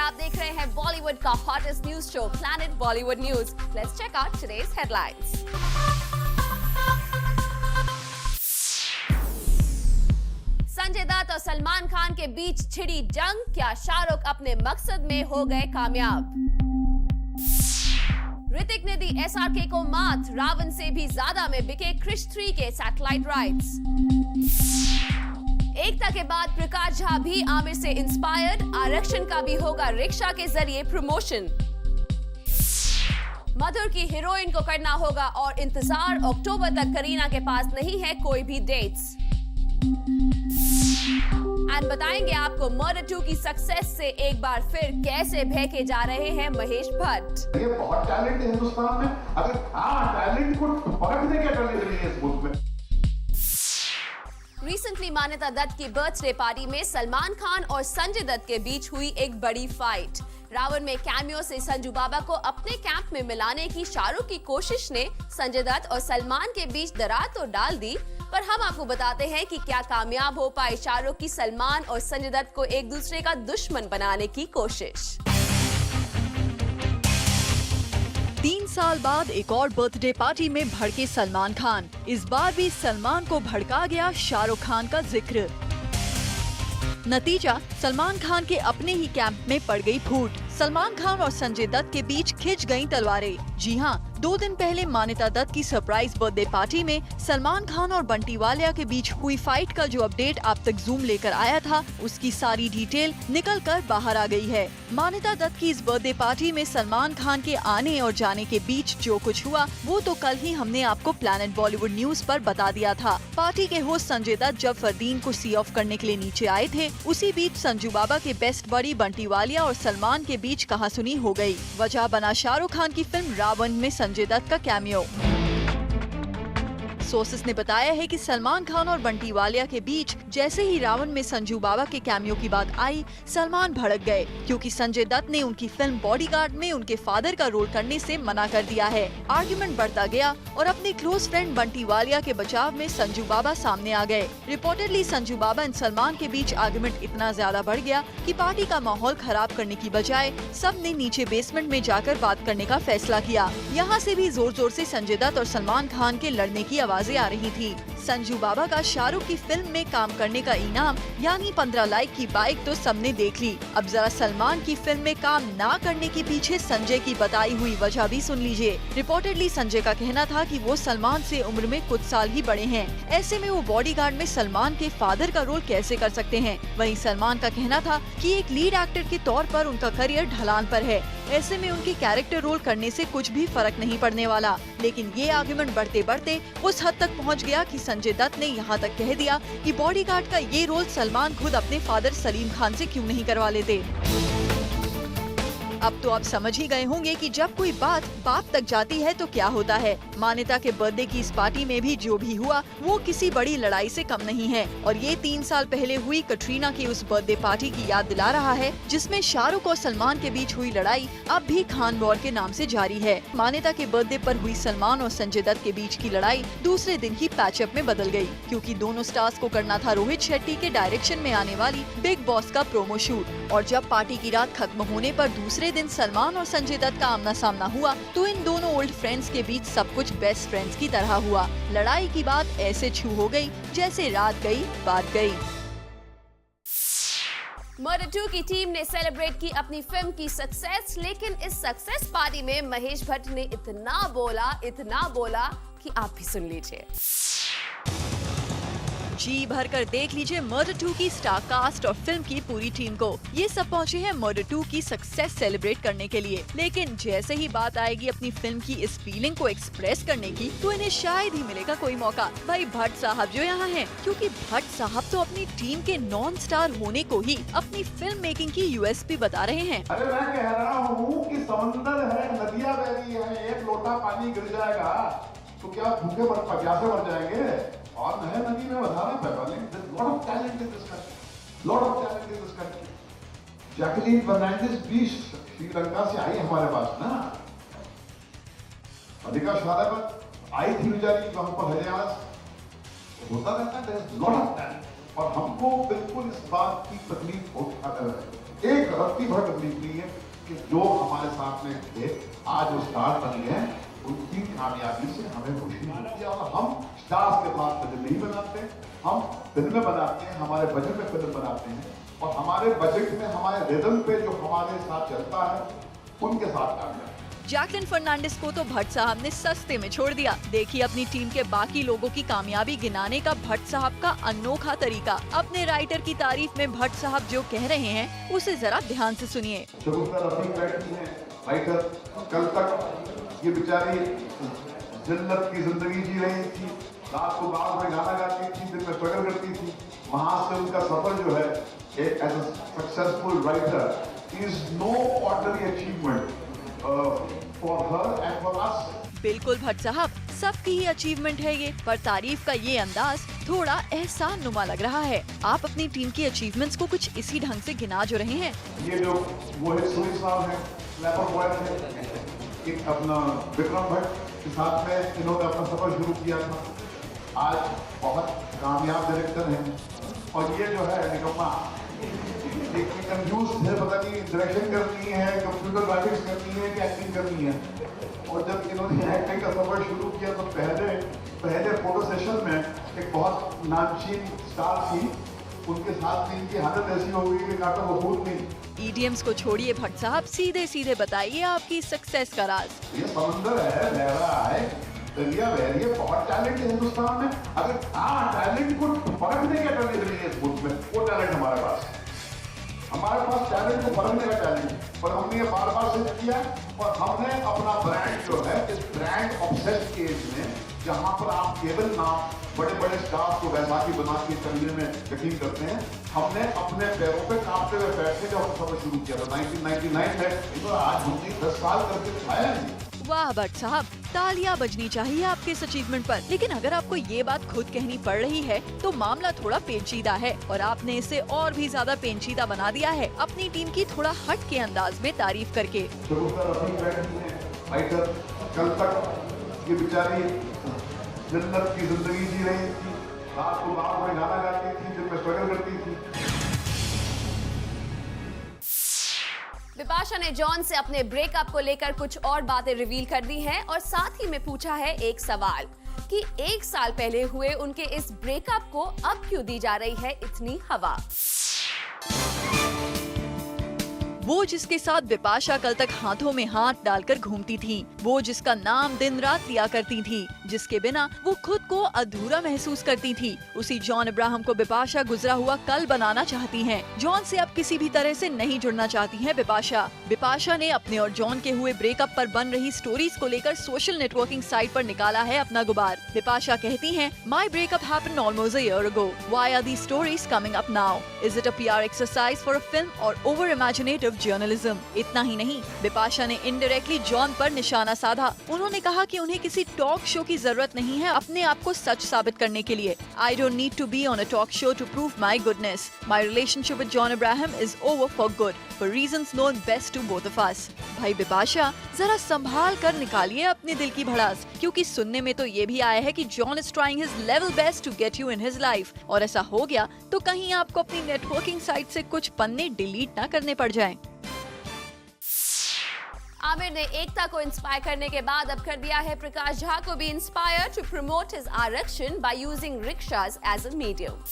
आप देख रहे हैं बॉलीवुड का hottest news show planet Bollywood news. Let's check out today's headlines. Sanjay Dutt और सलमान खान के बीच छिड़ी जंग, क्या शाहरुख अपने मकसद में हो गए कामयाब? ऋतिक ने दी एसआरके को मात, रावण से भी ज्यादा में बिके क्रिश 3 के सैटेलाइट राइट्स। एकता के बाद प्रकाश झा भी आमिर से इंस्पायर्ड, आरक्षण का भी होगा रिक्शा के जरिए प्रमोशन। मधुर की हीरोइन को करना होगा और इंतजार, अक्टूबर तक करीना के पास नहीं है कोई भी डेट्स। एंड बताएंगे आपको मर्डर 2 की सक्सेस से एक बार फिर कैसे बहके जा रहे हैं महेश भट्ट। ये बहुत टैलेंट है हिंदुस्तान में, अगर टैलेंट को परखने के टैलेंट नहीं है इस मुल्क में। रिसेंटली मान्यता दत्त की बर्थडे पार्टी में सलमान खान और संजय दत्त के बीच हुई एक बड़ी फाइट। रावण में कैमियो से संजू बाबा को अपने कैंप में मिलाने की शाहरुख की कोशिश ने संजय दत्त और सलमान के बीच दरार तो डाल दी, पर हम आपको बताते हैं कि क्या कामयाब हो पाए शाहरुख की सलमान और संजय दत्त को एक दूसरे का दुश्मन बनाने की कोशिश। 3 साल बाद एक और बर्थडे पार्टी में भड़के सलमान खान। इस बार भी सलमान को भड़का गया शाहरुख खान का जिक्र। नतीजा, सलमान खान के अपने ही कैंप में पड़ गई फूट। सलमान खान और संजय दत्त के बीच खिंच गईं तलवारें। जी हां, 2 दिन पहले मान्यता दत्त की सरप्राइज बर्थडे पार्टी में सलमान खान और बंटी वालिया के बीच हुई फाइट का जो अपडेट आप तक जूम लेकर आया था, उसकी सारी डिटेल निकल कर बाहर आ गई है। मान्यता दत्त की इस बर्थडे पार्टी में सलमान खान के आने और जाने के बीच जो कुछ हुआ वो तो कल ही हमने आपको प्लैनेट बॉलीवुड न्यूज पर बता दिया था। पार्टी के होस्ट संजय दत्त जब फरदीन को सी ऑफ करने के लिए नीचे आए थे, उसी बीच संजू बाबा के बेस्ट बडी बंटी वालिया और सलमान के बीच कहासुनी हो गई। वजह बना शाहरुख खान की फिल्म रावण में संजय दत्त का कैमियो। सोर्सेस ने बताया है कि सलमान खान और बंटी वालिया के बीच जैसे ही रावण में संजू बाबा के कैमियो की बात आई, सलमान भड़क गए क्योंकि संजय दत्त ने उनकी फिल्म बॉडीगार्ड में उनके फादर का रोल करने से मना कर दिया है। आर्गुमेंट बढ़ता गया और अपने क्लोज फ्रेंड बंटी वालिया के बचाव में संजू बाबा सामने आ गए। रिपोर्टेडली संजू बाबा और सलमान के बीच आर्गुमेंट इतना ज्यादा बढ़ गया कि पार्टी का माहौल खराब करने की बजाय सब ने नीचे बेसमेंट में जाकर बात करने का फैसला किया। यहाँ से भी जोर जोर से संजय दत्त और सलमान खान के लड़ने की आवाजें आ रही थी। संजू बाबा का शाहरुख की फिल्म में काम करने का इनाम यानी 15 लाख की बाइक तो सबने देख ली। अब जरा सलमान की फिल्म में काम ना करने के पीछे संजय की बताई हुई वजह भी सुन लीजिए। रिपोर्टेडली संजय का कहना था कि वो सलमान से उम्र में कुछ साल ही बड़े हैं, ऐसे में वो बॉडीगार्ड में सलमान के फादर का रोल कैसे कर सकते हैं। वहीं सलमान का कहना था कि एक लीड एक्टर के तौर पर उनका करियर ढलान पर है, ऐसे में उनकी कैरेक्टर रोल करने से कुछ भी फर्क नहीं पड़ने वाला। लेकिन ये आर्गुमेंट बढ़ते बढ़ते उस हद तक पहुंच गया कि संजय दत्त ने यहाँ तक कह दिया कि बॉडीगार्ड का ये रोल सलमान खुद अपने फादर सलीम खान से क्यों नहीं करवा लेते। अब तो आप समझ ही गए होंगे कि जब कोई बात बाप तक जाती है तो क्या होता है। मान्यता के बर्थडे की इस पार्टी में भी जो भी हुआ वो किसी बड़ी लड़ाई से कम नहीं है और ये 3 साल पहले हुई कटरीना की उस बर्थडे पार्टी की याद दिला रहा है जिसमें शाहरुख और सलमान के बीच हुई लड़ाई अब भी खान वॉर के नाम से जारी है। मान्यता के बर्थडे पर हुई सलमान और संजय दत्त के बीच की लड़ाई दूसरे दिन ही पैचअप में बदल गयी, क्योंकि दोनों स्टार्स को करना था रोहित शेट्टी के डायरेक्शन में आने वाली बिग बॉस का प्रोमो शूट। और जब पार्टी की रात खत्म होने पर दूसरे दिन सलमान और संजय दत्त का आमना सामना हुआ तो इन दोनों ओल्ड फ्रेंड्स के बीच सब कुछ बेस्ट फ्रेंड्स की तरह हुआ। लड़ाई की बात ऐसे छू हो गई जैसे रात गई बात गई। मर्डर 2 की टीम ने सेलिब्रेट की अपनी फिल्म की सक्सेस, लेकिन इस सक्सेस पार्टी में महेश भट्ट ने इतना बोला कि आप भी सुन लीजिए। जी भरकर देख लीजिए मर्डर 2 की स्टार कास्ट और फिल्म की पूरी टीम को। ये सब पहुंचे हैं मर्डर 2 की सक्सेस सेलिब्रेट करने के लिए, लेकिन जैसे ही बात आएगी अपनी फिल्म की इस फीलिंग को एक्सप्रेस करने की तो इन्हें शायद ही मिलेगा कोई मौका। भाई भट्ट साहब जो यहाँ हैं, क्योंकि भट्ट साहब तो अपनी टीम के नॉन स्टार होने को ही अपनी फिल्म मेकिंग की यूएसपी बता रहे हैं। अरे मैं कह रहा हूँ कि समंदर है, नदियाँ बह रही है, एक लोटा पानी गिर जाएगा तो क्या भूखे प्यासे मर जाएंगे? और नए नदी में बधाना पैदा lot of talent in this country, lot of talent in this country. Jacqueline Fernandez भी श्रीलंका से आई हमारे पास ना, अधिका शादाबत आई थी बेचारी वहां पर हरियाणा होता रहता है, लॉट ऑफ टैलेंट। और हमको बिल्कुल इस बात की तकलीफ उठाते रहे। एक रत्ती भर तकलीफ नहीं है कि जो हमारे साथ में थे आज वो स्टार बन गए, उनकी कामयाबी से हमें खुशी मिलती है। और हम स्टार्स के साथ फिल्म नहीं बनाते, हम फिल्में बनाते हैं, हमारे बजट में फिल्म बनाते हैं और हमारे बजट में हमारे रिदम पे जो हमारे साथ चलता है उनके साथ काम करते हैं। जैकलिन फर्नांडिस को तो भट्ट साहब ने सस्ते में छोड़ दिया। देखिए अपनी टीम के बाकी लोगों की कामयाबी गिनाने का भट्ट साहब का अनोखा तरीका। अपने राइटर की तारीफ में भट्ट साहब जो कह रहे हैं उसे जरा ध्यान से सुनिए। राइटर कल तक ये बेचारी जन्नत की जिंदगी जी रही थी, रात को बाग में गाना गाती थी, दिन में स्ट्रगल करती थी। वहाँ से उनका सफर जो है as a successful writer is no ordinary achievement for her and for us. बिल्कुल भट्ट साहब, सबकी ही अचीवमेंट है ये, पर तारीफ का ये अंदाज थोड़ा एहसान नुमा लग रहा है। आप अपनी टीम की अचीवमेंट्स को कुछ इसी ढंग से गिना जो रहे हैं। ये जो वो है सुनील साहब है, लैपर बॉय है, एक अपना विक्रम भट्ट के साथ में इन्होंने अपना सफर शुरू किया था। आज बहुत कामयाब डायरेक्टर हैं। और ये जो है निकम्मा एक कंफ्यूज है, पता नहीं डायरेक्शन करनी है, कंप्यूटर ग्राफिक्स करनी है कि एक्टिंग करनी है। और जब इन्होंने एक्टिंग का सफर शुरू किया तो पहले फोटो सेशन में एक बहुत नामचीन स्टार थी, उनके साथ में इनकी हालत ऐसी हो गई कि काटा वसूल नहीं। ईडीएम्स को छोड़िए भट्ट साहब, सीधे सीधे बताइए आपकी सक्सेस का राज। ये समंदर है, लहरा है, दरिया बह रही है, बहुत टैलेंट है हिंदुस्तान में। अगर टैलेंट को परखने का टैलेंट नहीं है इस मुल्क में, वो टैलेंट हमारे पास टैलेंट को परखने का टैलेंट। और हमने ये बार बार सिद्ध किया और हमने अपना ब्रांड जो है इस ब्रांड ऑब्सेस्ड एज में, जहां पर आप केवल नाम बड़े बड़े स्टाफ को वैसाखी बना के करने में यकीन करते हैं, हमने अपने पैरों पे कांपते हुए बैठे जब सफर शुरू किया था 1999 में, तो आज हमने 10 साल करके दिखाया नहीं। वाह भट्ट साहब, तालियां बजनी चाहिए आपके इस अचीवमेंट पर। लेकिन अगर आपको ये बात खुद कहनी पड़ रही है तो मामला थोड़ा पेचीदा है और आपने इसे और भी ज्यादा पेचीदा बना दिया है अपनी टीम की थोड़ा हट के अंदाज में तारीफ करके। कल तक ये बेचारी जन्नत की जिंदगी जी रही थी, रात को बाग में गाना गाती थी, दिन में स्ट्रगल करती थी। बिपाशा ने जॉन से अपने ब्रेकअप को लेकर कुछ और बातें रिवील कर दी हैं और साथ ही में पूछा है एक सवाल कि 1 साल पहले हुए उनके इस ब्रेकअप को अब क्यों दी जा रही है इतनी हवा। वो जिसके साथ बिपाशा कल तक हाथों में हाथ डालकर घूमती थी, वो जिसका नाम दिन रात लिया करती थी, जिसके बिना वो खुद को अधूरा महसूस करती थी, उसी जॉन अब्राहम को बिपाशा गुजरा हुआ कल बनाना चाहती हैं। जॉन से अब किसी भी तरह से नहीं जुड़ना चाहती हैं बिपाशा। बिपाशा ने अपने और जॉन के हुए ब्रेकअप पर बन रही स्टोरीज को लेकर सोशल नेटवर्किंग साइट पर निकाला है अपना गुबार। बिपाशा कहती हैं, my breakup happened almost a year ago, why are these stories coming up now, is it a PR exercise for a film or over imaginative journalism. इतना ही नहीं, बिपाशा ने इनडायरेक्टली जॉन पर निशाना साधा। उन्होंने कहा कि उन्हें किसी टॉक शो की जरूरत नहीं है अपने आप को सच साबित करने के लिए। I don't need to be on a talk show to prove my goodness. My relationship with John Abraham is over for good, for reasons known best to both of us. भाई बिपाशा, जरा संभाल कर निकालिए अपने दिल की भड़ास, क्योंकि सुनने में तो ये भी आया है कि John is trying his level best to get you in his life, और ऐसा हो गया तो कहीं आपको अपनी नेटवर्किंग साइट से कुछ पन्ने डिलीट ना करने पड़ जाएं। आमिर ने एकता को इंस्पायर करने के बाद अब कर दिया है प्रकाश झा को भी inspire to promote his Aarakshan by using rickshaws as a medium.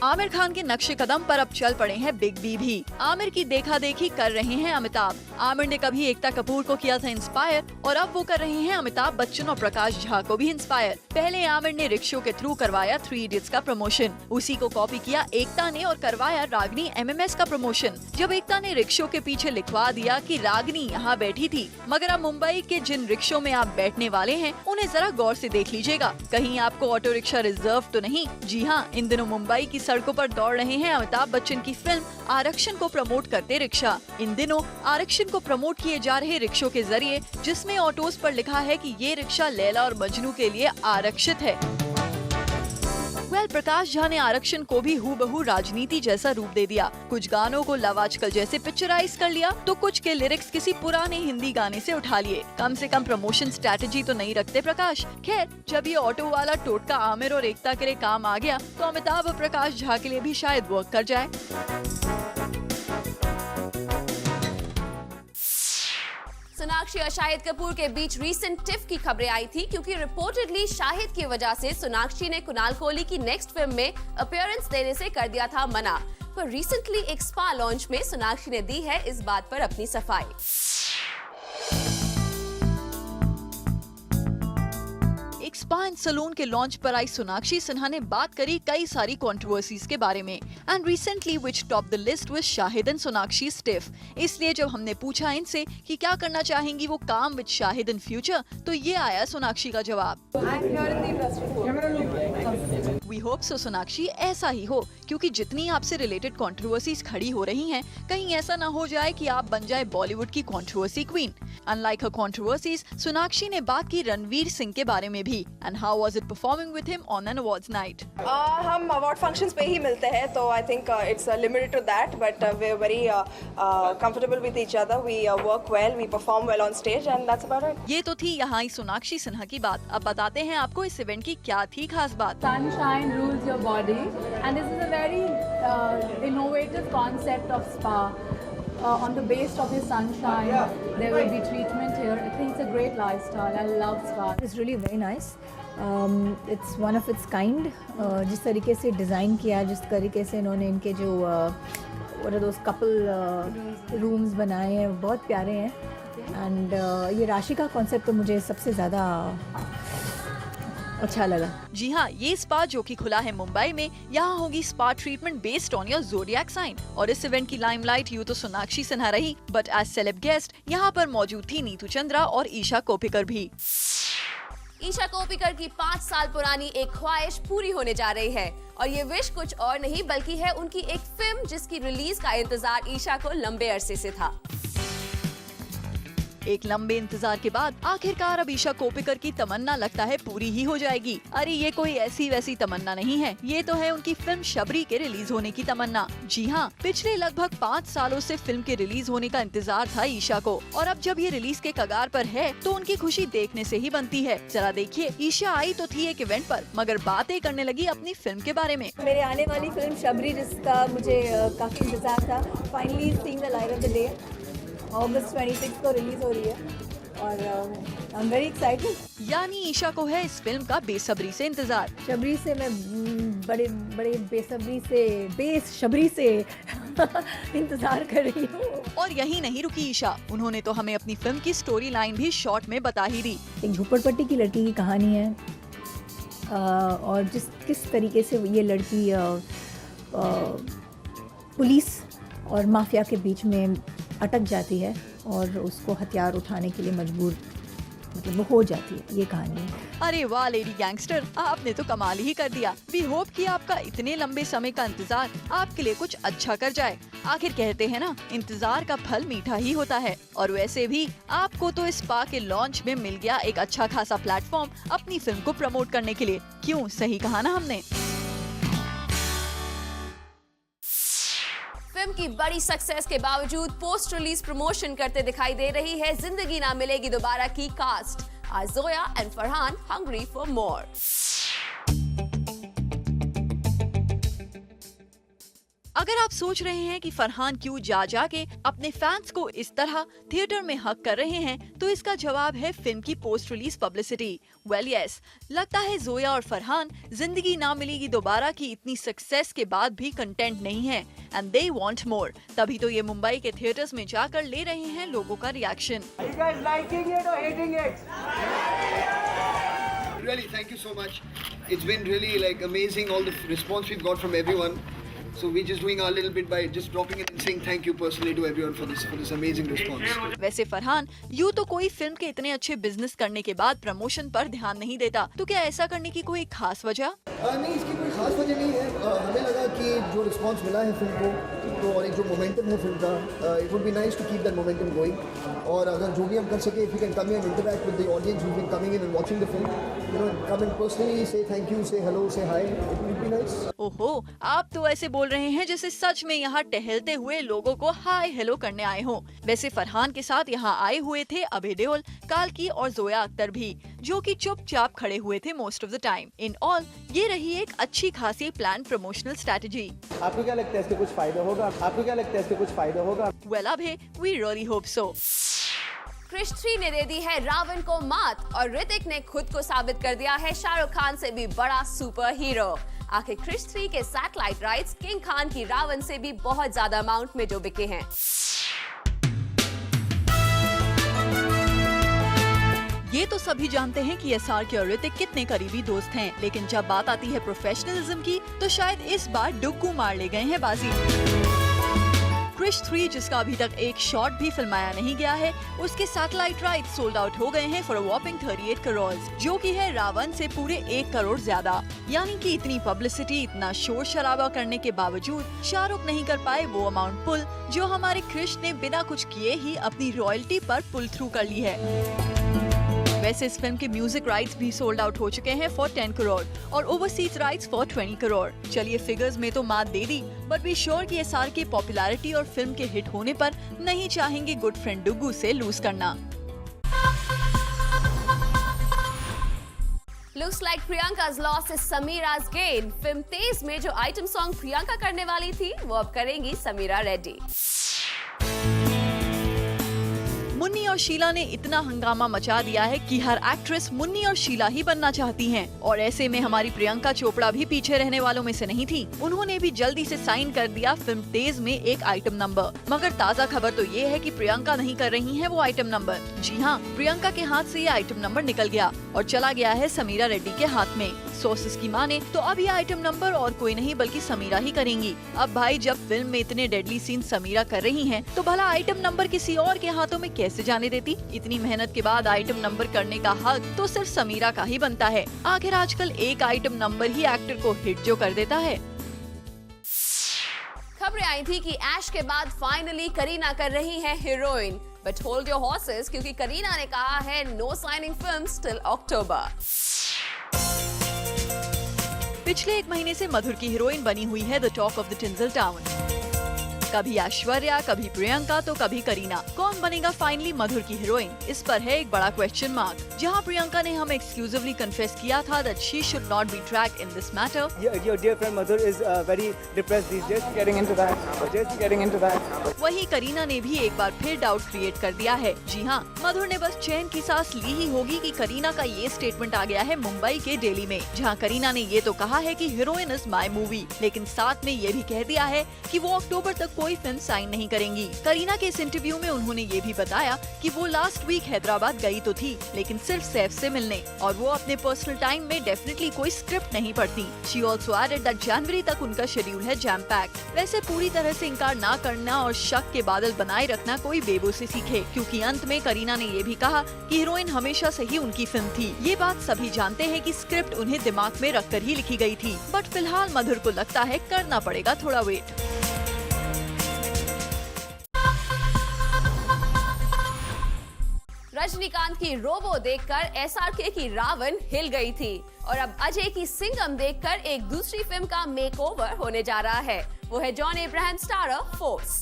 Aamir Khan के नक्शे कदम पर अब चल पड़े हैं बिग बी भी। आमिर की देखा देखी कर रहे हैं अमिताभ। आमिर ने कभी एकता कपूर को किया था इंस्पायर और अब वो कर रहे हैं अमिताभ बच्चन और प्रकाश झा को भी इंस्पायर। पहले आमिर ने रिक्शो के थ्रू करवाया 3 इडियट्स का प्रमोशन, उसी को कॉपी किया एकता ने और करवाया रागनी MMS का प्रमोशन। जब एकता ने रिक्शो के पीछे लिखवा दिया कि रागनी यहाँ बैठी थी, मगर अब मुंबई के जिन रिक्शो में आप बैठने वाले हैं उन्हें जरा गौर से देख लीजिएगा, कहीं आपको ऑटो रिक्शा रिजर्व तो नहीं। जी हाँ, इन दिनों मुंबई की सड़कों पर दौड़ रहे हैं अमिताभ बच्चन की फिल्म आरक्षण को प्रमोट करते रिक्शा। इन दिनों आरक्षण को प्रमोट किए जा रहे रिक्शों के जरिए, जिसमें ऑटोज पर लिखा है कि ये रिक्शा लैला और मजनू के लिए आरक्षित है। प्रकाश झा ने आरक्षण को भी हूबहू राजनीति जैसा रूप दे दिया। कुछ गानों को लव आजकल जैसे पिक्चराइज कर लिया तो कुछ के लिरिक्स किसी पुराने हिंदी गाने से उठा लिए। कम से कम प्रमोशन स्ट्रैटेजी तो नहीं रखते प्रकाश। खैर, जब ये ऑटो वाला टोटका आमिर और एकता के लिए काम आ गया तो अमिताभ और प्रकाश झा के लिए भी शायद वर्क कर जाए। सोनाक्षी और शाहिद कपूर के बीच रीसेंट टिफ की खबरें आई थी क्योंकि रिपोर्टेडली शाहिद की वजह से सोनाक्षी ने कुणाल कोहली की नेक्स्ट फिल्म में अपीयरेंस देने से कर दिया था मना। पर रिसेंटली एक स्पा लॉन्च में सोनाक्षी ने दी है इस बात पर अपनी सफाई। एक स्पा एंड सलून के लॉन्च पर आई सोनाक्षी सिन्हा ने बात करी कई सारी कंट्रोवर्सीज के बारे में। And recently which top the list was Shahid and Sonakshi stiff. इसलिए जब हमने पूछा इनसे कि क्या करना चाहेंगी वो काम विद शाहिद इन फ्यूचर, तो ये आया सोनाक्षी का जवाब। वी होप सो सोनाक्षी, ऐसा ही हो, क्योंकि जितनी आपसे रिलेटेड कंट्रोवर्सीज खड़ी हो रही हैं, कहीं ऐसा ना हो जाए कि आप बन जाए बॉलीवुड की controversy queen. Unlike her controversies, Sonakshi ने बात की रणवीर सिंह के बारे में भी। And how was it performing with him on an awards night? हम अवार्ड फंक्शंस पे ही मिलते हैं, तो I think it's limited to that, but we are very comfortable with each other, we work well, we perform well on stage and that's about it. ये तो थी यहाँ सोनाक्षी सिन्हा की बात। अब बताते हैं आपको इस इवेंट की क्या थी खास बात। Sunshine rules your body, and this is a very innovative concept of spa. On the base of your sunshine, there will be treatment here. I think it's a great lifestyle. I love spa. It's really very nice. It's one of its kind. जिस तरीके से design किया, जिस तरीके से इन्होंने इनके जो what are those couple rooms बनाए हैं, बहुत प्यारे हैं। And ये राशि का कॉन्सेप्ट तो मुझे सबसे ज़्यादा अच्छा लगा। जी हाँ, ये स्पा जो कि खुला है मुंबई में, यहाँ होगी spa treatment based on your zodiac sign. और इस इवेंट की लाइमलाइट यूँ तो सोनाक्षी सिन्हा रही, बट एज सेलेब गेस्ट यहाँ पर मौजूद थी नीतू चंद्रा और ईशा कोप्पिकर भी। ईशा कोप्पिकर की 5 साल पुरानी एक ख्वाहिश पूरी होने जा रही है, और ये विश कुछ और नहीं बल्कि है उनकी एक फिल्म जिसकी रिलीज का इंतजार ईशा को लंबे अरसे से था। एक लंबे इंतजार के बाद आखिरकार अब ईशा कोप्पिकर की तमन्ना लगता है पूरी ही हो जाएगी। अरे ये कोई ऐसी वैसी तमन्ना नहीं है, ये तो है उनकी फिल्म शबरी के रिलीज होने की तमन्ना। जी हाँ, पिछले लगभग 5 सालों से फिल्म के रिलीज होने का इंतजार था ईशा को, और अब जब ये रिलीज के कगार पर है तो उनकी खुशी देखने से ही बनती है। जरा देखिए, ईशा आई तो थी एक इवेंट पर, मगर बातें करने लगी अपनी फिल्म के बारे में। मेरे आने वाली फिल्म शबरी, जिसका मुझे काफ़ी इंतजार था, finally seeing the light of the day. अगस्त 26 को रिलीज हो रही है और आई एम वेरी एक्साइटेड। यानी ईशा को है इस फिल्म का बेसब्री से इंतजार। शबरी से मैं बड़े बेसब्री से इंतजार कर रही हूँ। और यही नहीं रुकी ईशा, उन्होंने तो हमें अपनी फिल्म की स्टोरी लाइन भी शॉर्ट में बता ही दी। एक झोपड़पट्टी की लड़की की कहानी है, और किस तरीके से ये लड़की पुलिस और माफिया के बीच में अटक जाती है और उसको हथियार उठाने के लिए मजबूर, मतलब वो हो जाती है, ये कहानी है। अरे वाह लेडी गैंगस्टर, आपने तो कमाल ही कर दिया। वी होप कि आपका इतने लंबे समय का इंतजार आपके लिए कुछ अच्छा कर जाए। आखिर कहते हैं ना, इंतजार का फल मीठा ही होता है। और वैसे भी आपको तो इस स्पा के लॉन्च में मिल गया एक अच्छा खासा प्लेटफॉर्म अपनी फिल्म को प्रमोट करने के लिए। क्यों, सही कहा ना हमने। फिल्म की बड़ी सक्सेस के बावजूद पोस्ट रिलीज प्रमोशन करते दिखाई दे रही है जिंदगी ना मिलेगी दोबारा की कास्ट। आज Zoya and Farhan hungry for more. अगर आप सोच रहे हैं कि फरहान क्यों जा के अपने फैंस को इस तरह थिएटर में हक कर रहे हैं, तो इसका जवाब है फिल्म की post release publicity. Well yes, लगता है जोया और फरहान जिंदगी ना मिलेगी दोबारा की इतनी सक्सेस के बाद भी कंटेंट नहीं है, एंड दे वांट मोर। तभी तो ये मुंबई के थिएटर्स में जाकर ले रहे हैं लोगों का reaction. Really, thank you so much. It's been really like amazing, all the response we've got from everyone. So we're just doing our little bit by just dropping it and saying thank you personally to everyone for this amazing response. वैसे फरहान, यूँ तो कोई film के इतने अच्छे business करने के बाद प्रमोशन पर ध्यान नहीं देता, तो क्या ऐसा करने की कोई खास वजह? नहीं, इसकी कोई खास वजह नहीं है। हमें लगा कि जो रिस्पांस मिला है फिल्म को तो और एक जो मोमेंटम है फिल्म का, it would be nice to keep that momentum going. और अगर जो भी हम कर सके, if you can come here and interact with the audience who been coming in and watching the film, you know, come and personally say thank you, say hello, say hi, it would be nice. ओहो, आप तो ऐसे बोल रहे हैं जैसे सच में यहाँ टहलते हुए लोगों को हाय हेलो करने आए हों। वैसे फरहान के साथ यहाँ आए हुए थे अभय देओल, काल्की और जोया अख्तर भी, जो कि चुपचाप खड़े हुए थे most of the time. In all ये रही एक अच्छी खासी प्लान प्रमोशनल स्ट्रेटजी। आपको क्या लगता है इसके कुछ फायदा होगा? आपको क्या लगता है इसके कुछ फायदा होगा? Well Abhay, we really hope so. Krrish 3 ने दे दी है रावण को मात और ऋतिक ने खुद को साबित कर दिया है शाहरुख खान से भी बड़ा सुपर हीरो। आखिर क्रिश 3 के सैटेलाइट राइट्स किंग खान की रावण से भी बहुत ज्यादा अमाउंट में जो बिके हैं। ये तो सभी जानते हैं कि SRK और ऋतिक कितने करीबी दोस्त हैं, लेकिन जब बात आती है प्रोफेशनलिज्म की तो शायद इस बार डुग्गू मार ले गए हैं बाजी। क्रिश 3, जिसका अभी तक एक शॉट भी फिल्माया नहीं गया है, उसके सैटेलाइट राइट्स सोल्ड आउट हो गए हैं फॉर अ वॉपिंग 38 करोड़, जो कि है रावण से पूरे 1 करोड़ ज्यादा। यानी कि इतनी पब्लिसिटी, इतना शोर शराबा करने के बावजूद शाहरुख नहीं कर पाए वो अमाउंट पुल जो हमारे क्रिश ने बिना कुछ किए ही अपनी रॉयल्टी पर पुल थ्रू कर ली है। वैसे इस फिल्म के म्यूजिक राइट्स भी सोल्ड आउट हो चुके हैं फॉर 10 करोड़ और ओवरसीज राइट्स फॉर 20 करोड़। चलिए फिगर्स में तो मात दे दी, बट बी श्योर कि SRK पॉपुलैरिटी और फिल्म के हिट होने पर नहीं चाहेंगे गुड फ्रेंड डुग्गू से लूज करना। Looks like Priyanka's loss is Samira's gain। Film Tezz में जो आइटम सॉन्ग प्रियंका करने वाली थी वो अब करेंगी समीरा रेड्डी। मुन्नी और शीला ने इतना हंगामा मचा दिया है कि हर एक्ट्रेस मुन्नी और शीला ही बनना चाहती हैं और ऐसे में हमारी प्रियंका चोपड़ा भी पीछे रहने वालों में से नहीं थी। उन्होंने भी जल्दी से साइन कर दिया फिल्म तेज में एक आइटम नंबर। मगर ताज़ा खबर तो ये है कि प्रियंका नहीं कर रही हैं वो आइटम नंबर। जी हाँ, प्रियंका के हाथ से ये आइटम नंबर निकल गया और चला गया है समीरा रेड्डी के हाथ में। सोर्सेस की माने तो अब ये आइटम नंबर और कोई नहीं बल्कि समीरा ही करेंगी। अब भाई, जब फिल्म में इतने डेडली सीन समीरा कर रही हैं, तो भला आइटम नंबर किसी और के हाथों में कैसे जाने देती? इतनी मेहनत के बाद आइटम नंबर करने का हक तो सिर्फ समीरा का ही बनता है। आखिर आजकल एक आइटम नंबर ही एक्टर को हिट जो कर देता है। खबरें आई थी कि ऐश के बाद फाइनली करीना कर रही हैं heroine, but hold your horses क्योंकि करीना ने कहा है नो साइनिंग फिल्म्स टिल अक्टूबर। पिछले 1 महीने से मधुर की हीरोइन बनी हुई है the talk of the tinsel town. कभी ऐश्वर्या, कभी प्रियंका तो कभी करीना। कौन बनेगा फाइनली मधुर की हीरोइन? इस पर है एक बड़ा क्वेश्चन मार्क। जहां प्रियंका ने हमें एक्सक्लूसिवली कन्फेस किया था that she should not be dragged in this matter. Your dear friend Madhur is very depressed these days. Getting into that. वही करीना ने भी एक बार फिर डाउट क्रिएट कर दिया है। जी हाँ, मधुर ने बस चैन की सांस ली ही होगी कि करीना का ये स्टेटमेंट आ गया है मुंबई के डेली में, जहाँ करीना ने ये तो कहा है कि हीरोइन इज माय मूवी, लेकिन साथ में ये भी कह दिया है कि वो अक्टूबर तक कोई फिल्म साइन नहीं करेंगी। करीना के इस इंटरव्यू में उन्होंने ये भी बताया कि वो लास्ट वीक हैदराबाद गई तो थी, लेकिन सिर्फ सैफ से मिलने, और वो अपने पर्सनल टाइम में डेफिनेटली कोई स्क्रिप्ट नहीं पढ़ती। शी ऑल्सो एडेड दैट जनवरी तक उनका शेड्यूल है जैम पैक। वैसे पूरी तरह से इनकार ना करना और शक के बादल बनाए रखना कोई बेबो से सीखे, क्योंकि अंत में करीना ने ये भी कहा कि हीरोइन हमेशा से ही उनकी फिल्म थी। ये बात सभी जानते हैं कि स्क्रिप्ट उन्हें दिमाग में रखकर ही लिखी गई थी, बट फिलहाल मधुर को लगता है करना पड़ेगा थोड़ा वेट। रजनीकांत की रोबो देखकर SRK की रावण हिल गई थी और अब अजय की सिंघम देखकर एक दूसरी फिल्म का मेकओवर होने जा रहा है। वो है John Abraham starrer force.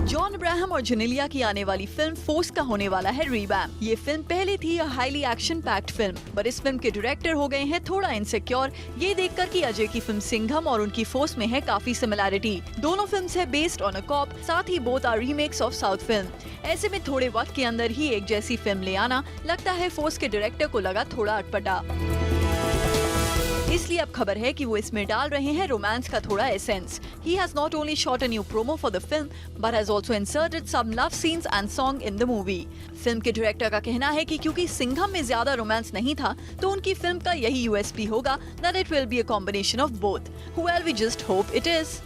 John Abraham और जेनेलिया की आने वाली फिल्म फोर्स का होने वाला है रीवैम। ये फिल्म पहले थी हाईली एक्शन पैक्ड फिल्म, पर इस फिल्म के डायरेक्टर हो गए हैं थोड़ा इनसिक्योर ये देखकर कि अजय की फिल्म सिंघम और उनकी फोर्स में है काफी सिमिलैरिटी। दोनों फिल्म्स है बेस्ड ऑन अ कॉप, साथ ही both are remakes of south film. ऐसे में थोड़े वक्त के अंदर ही एक जैसी फिल्म ले आना लगता है फोर्स के डायरेक्टर को लगा थोड़ा अटपटा। इसलिए अब खबर है कि वो इसमें डाल रहे हैं रोमांस का थोड़ा essence. He has not only shot a new promo for the film, but has also inserted some love scenes and song in the movie. Film के डायरेक्टर का कहना है कि क्योंकि सिंघम में ज्यादा रोमांस नहीं था, तो उनकी फिल्म का यही USP होगा that it will be a combination of both. Well, we just hope it is.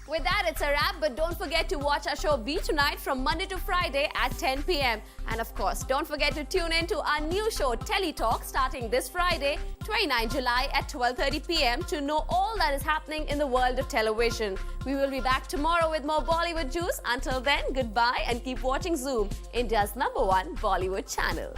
With that, it's a wrap, but don't forget to watch our show Be Tonight from Monday to Friday at 10 p.m. And of course, don't forget to tune in to our new show Tele Talk starting this Friday, 29 July at 12:30 p.m. to know all that is happening in the world of television. We will be back tomorrow with more Bollywood juice. Until then, goodbye and keep watching Zoom, India's #1 Bollywood channel.